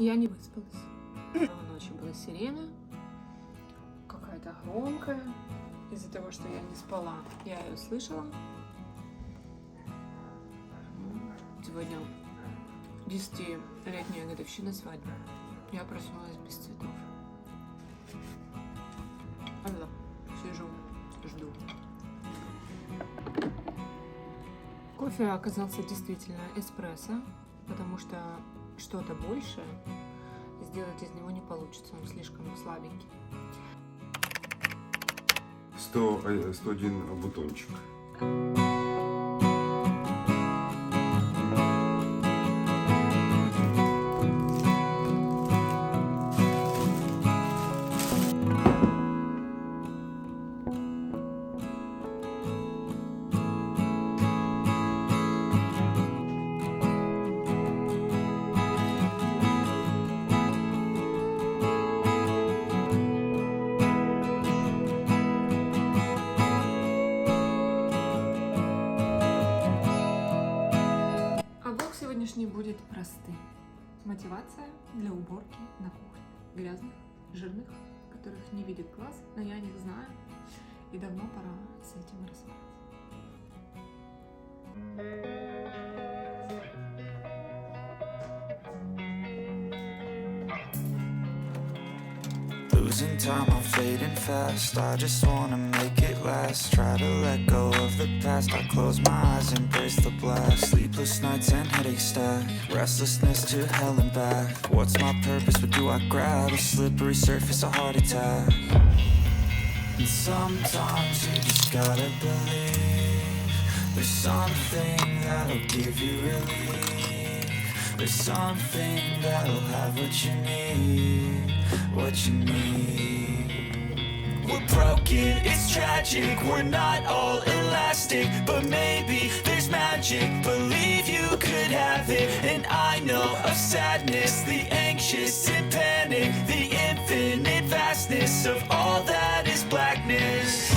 Я не выспалась. Ночью была сирена, какая-то громкая. Из-за того, что я не спала, я ее слышала. Сегодня 10-летняя годовщина свадьбы. Я проснулась без цветов. Алло, сижу, жду. Кофе оказался действительно эспрессо, потому что что-то большее сделать из него не получится, он слишком слабенький. 101 бутончик. Сегодняшний будет простым. Мотивация для уборки на кухне. Грязных, жирных, которых не видит глаз, но я них знаю. И давно пора с этим разобраться. Losing time, I'm fading fast. I just wanna make it last. Try to let go of the past. I close my eyes, embrace the blast. Sleepless nights and headaches stack. Restlessness to hell and back. What's my purpose? What do I grab? A slippery surface, a heart attack. And sometimes you just gotta believe there's something that'll give you relief. There's something that'll have what you need. What you need. We're broken, it's tragic. We're not all elastic, but maybe there's magic. Believe you could have it. And I know of sadness, the anxious and panic, the infinite vastness of all that is blackness.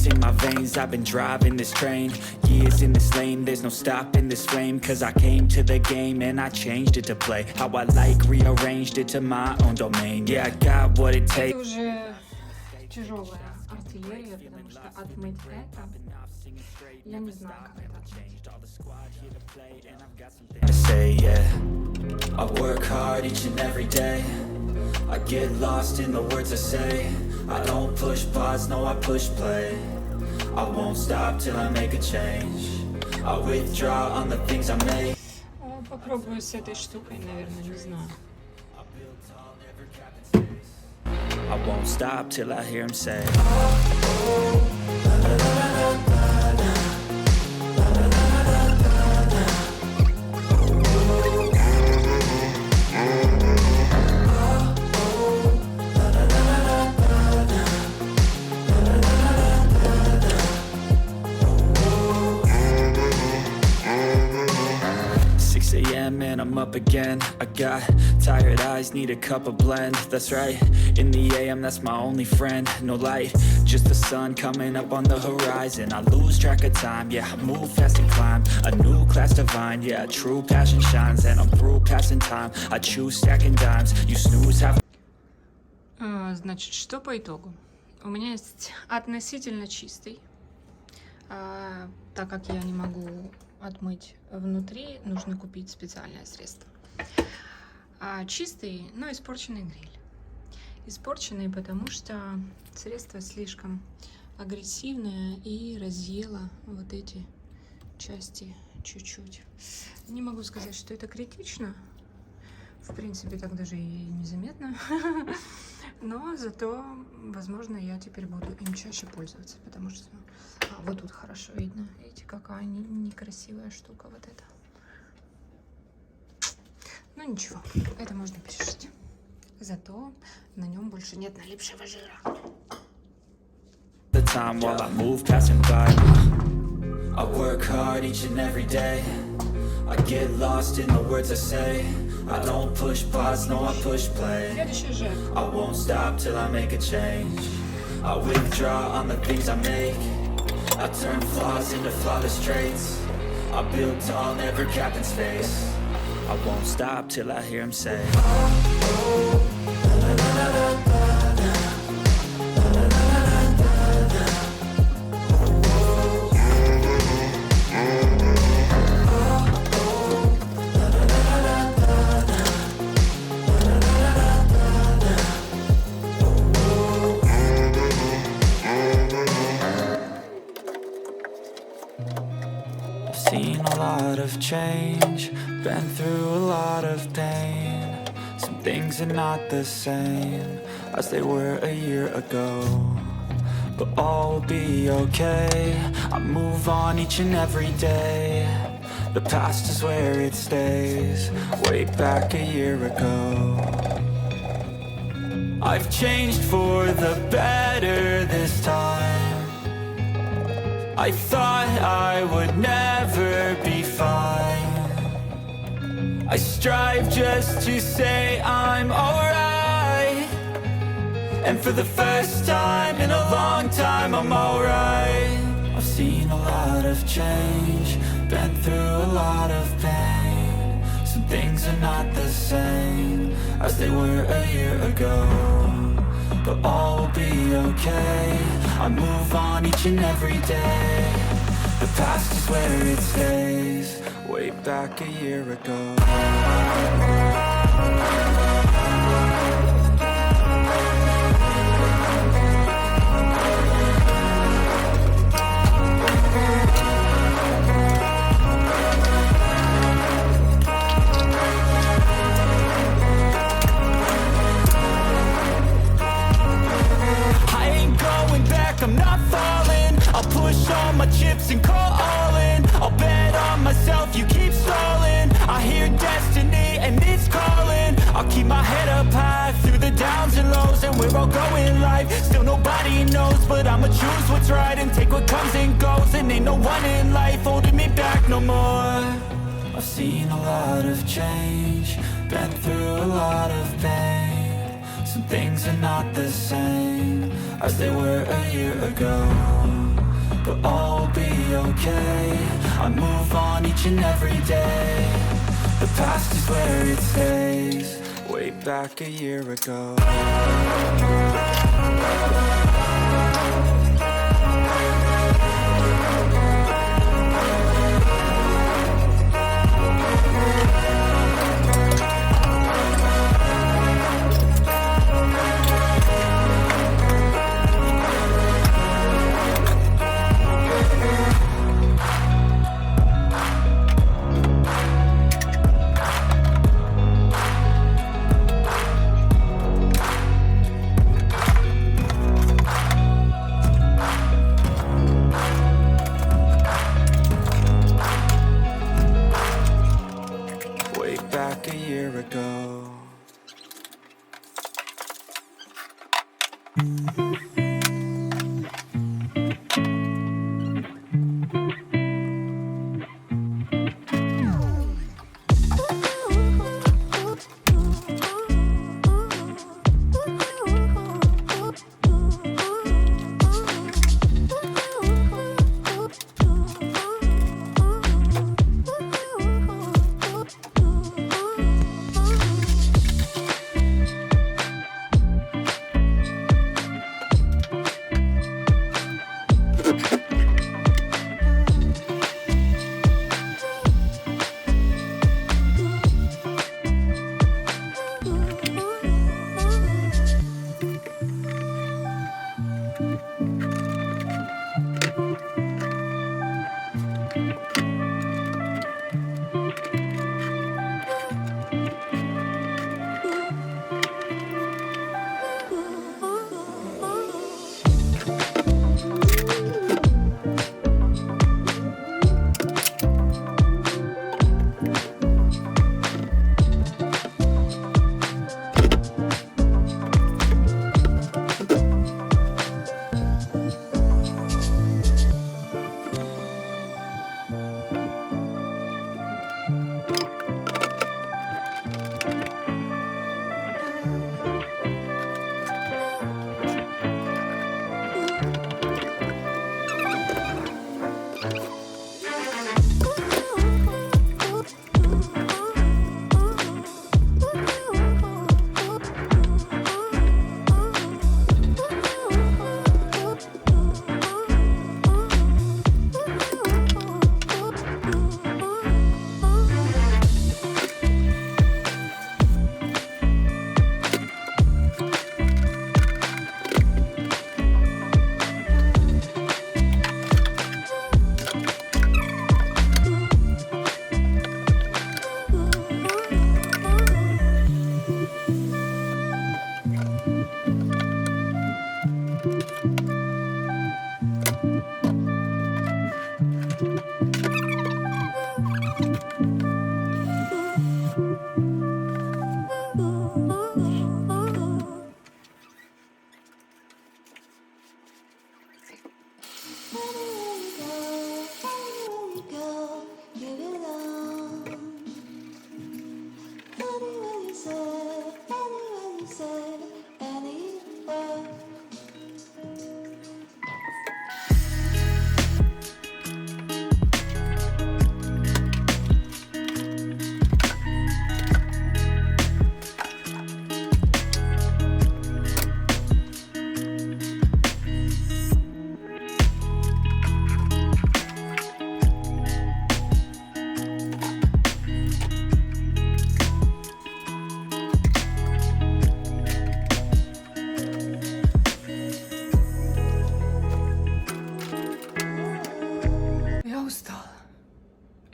In my veins, I've been driving this train. Years in this lane, there's no stopping this flame. Cause I came to the game and I changed it to play how I like, rearranged it to my own domain. Yeah, I got what it takes. Это уже тяжелая артиллерия, потому что отмыть это, я не знаю, как это отмыть. I work hard each and every day. I get lost in the words I say. I don't push pause, no, I push play. I won't stop till I make a change. I withdraw on the things I make. Попробую с этой штукой, наверное, не знаю. I won't stop till I hear him say. I'm up again. I got tired eyes, need a cup of blend. That's right, in the AM, that's my only friend. No light, just the sun coming up on the horizon. I lose track of time, yeah, I move fast and climb a new class divine, yeah, true passion shines. And I'm through passing time, I choose stacking dimes. You snooze, have... Значит, что по итогу? У меня есть относительно чистый. Так как я не могу отмыть внутри, нужно купить специальное средство. Чистый, но испорченный гриль. Испорченный, потому что средство слишком агрессивное и разъело вот эти части чуть-чуть. Не могу сказать, что это критично. В принципе, так даже и незаметно. Но зато, возможно, я теперь буду им чаще пользоваться, потому что вот тут хорошо видно. Видите, какая некрасивая штука вот эта. Ну ничего, это можно пережить. Зато на нем больше нет налипшего жира. The time while I move passing by. I work hard each and every day. I get lost in the words I say. I don't push pause, no, I push play. I won't stop till I make a change. I withdraw on the things I make. I turn flaws into flawless traits. I build tall, never capped in space. I won't stop till I hear him say, seen a lot of change, been through a lot of pain. Some things are not the same as they were a year ago, but all will be okay. I move on each and every day. The past is where it stays, way back a year ago. I've changed for the better this time. I thought I would never be fine. I strive just to say I'm alright. And for the first time in a long time, I'm alright. I've seen a lot of change, been through a lot of pain. Some things are not the same as they were a year ago, but all will be okay. I move on each and every day. The past is where it stays, way back a year ago. I'm not falling. I'll push all my chips and call all in. I'll bet on myself, you keep stalling. I hear destiny and it's calling. I'll keep my head up high through the downs and lows. And we're all going live, still nobody knows. But I'ma choose what's right and take what comes and goes. And ain't no one in life holding me back no more. I've seen a lot of change, been through a lot of pain. Some things are not the same as they were a year ago, but all will be okay. I move on each and every day. The past is where it stays, way back a year ago.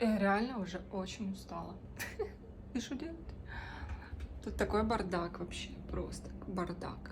Я реально уже очень устала. И что делать? Тут такой бардак вообще, просто бардак.